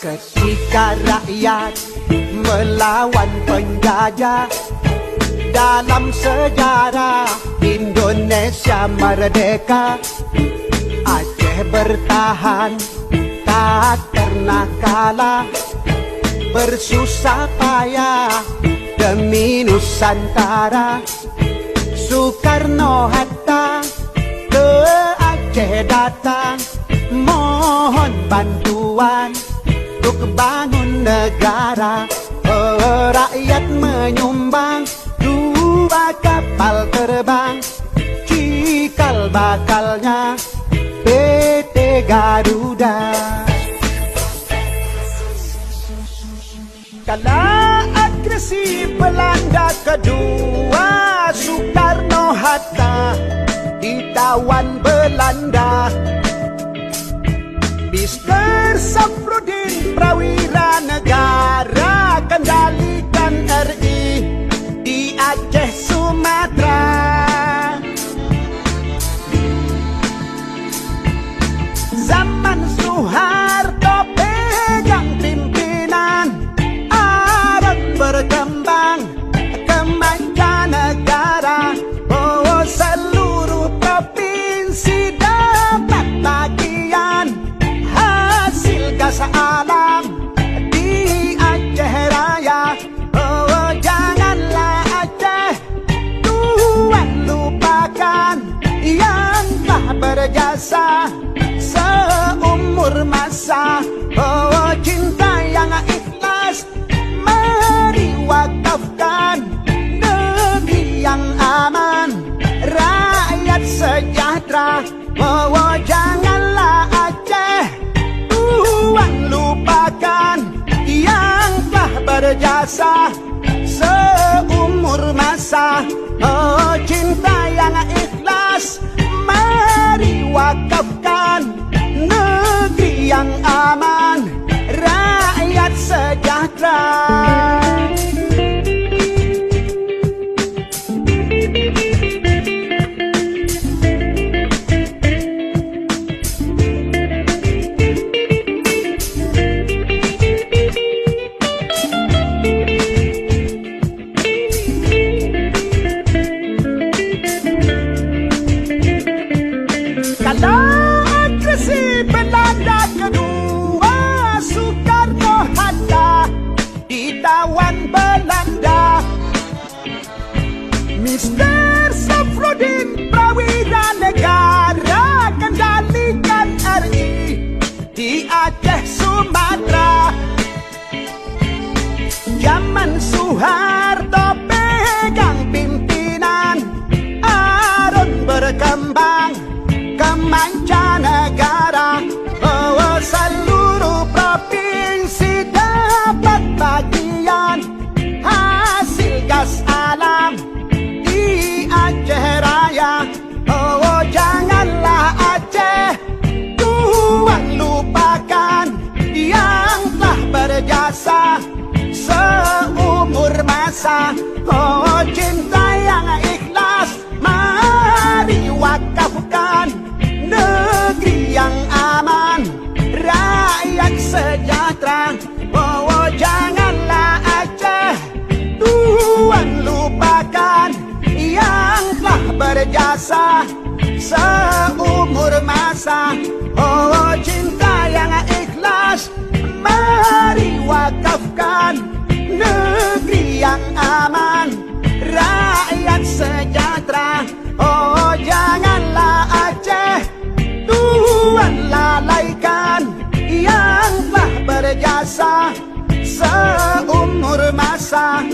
Ketika rakyat melawan penjajah, dalam sejarah Indonesia merdeka, Aceh bertahan tak pernah kalah, bersusah payah demi Nusantara. Soekarno-Hatta ke Aceh datang, mohon bantuan untuk bangun negara. Rakyat menyumbang 2 kapal terbang, cikal bakalnya PT Garuda. Kala agresi Belanda kedua, Soekarno-Hatta ditawan Belanda. Mr. Safrudin Prawira Negara kendalikan RI di Aceh Sumatera. Zaman Soeharto pegang pimpinan, Aron berkembang ke mancanegara. Oh, seluruh provinsi dapat bagian hasil gas alam di Aceh Raya. Oh, janganlah Aceh Tuhan lupakan yang telah berjasa seumur masa. Oh, cinta yang ikhlas mari wakafkan, negeri yang aman, rakyat sejahtera. Oh, janganlah Aceh Tuhan lupakan yang telah berjasa seumur masa. Oh, cinta yang ikhlas mari wakafkan, negeri yang aman, rakyat sejahtera. Kala agresi Belanda kedua, Soekarno-Hatta ditawan Belanda. Mr. Safrudin Prawira Negara kendalikan RI di Aceh Sumatera. Zaman Soeharto pegang pimpinan, Aron berkembang ke mancanegara. Oh, seluruh provinsi dapat bagian hasil gas alam di Aceh Raya. Oh, janganlah Aceh Tuhan lupakan yang telah berjasa seumur masa. Oh, cinta yang ikhlas mari wakafkan, negeri yang aman, rakyat sejahtera. Oh, janganlah Aceh Tuhan lupakan yang telah berjasa seumur masa. Oh, cinta yang ikhlas mari wakafkan, negeri yang aman, rakyat sejahtera. Oh, janganlah Aceh Tuhan lalaikan yang telah berjasa seumur masa.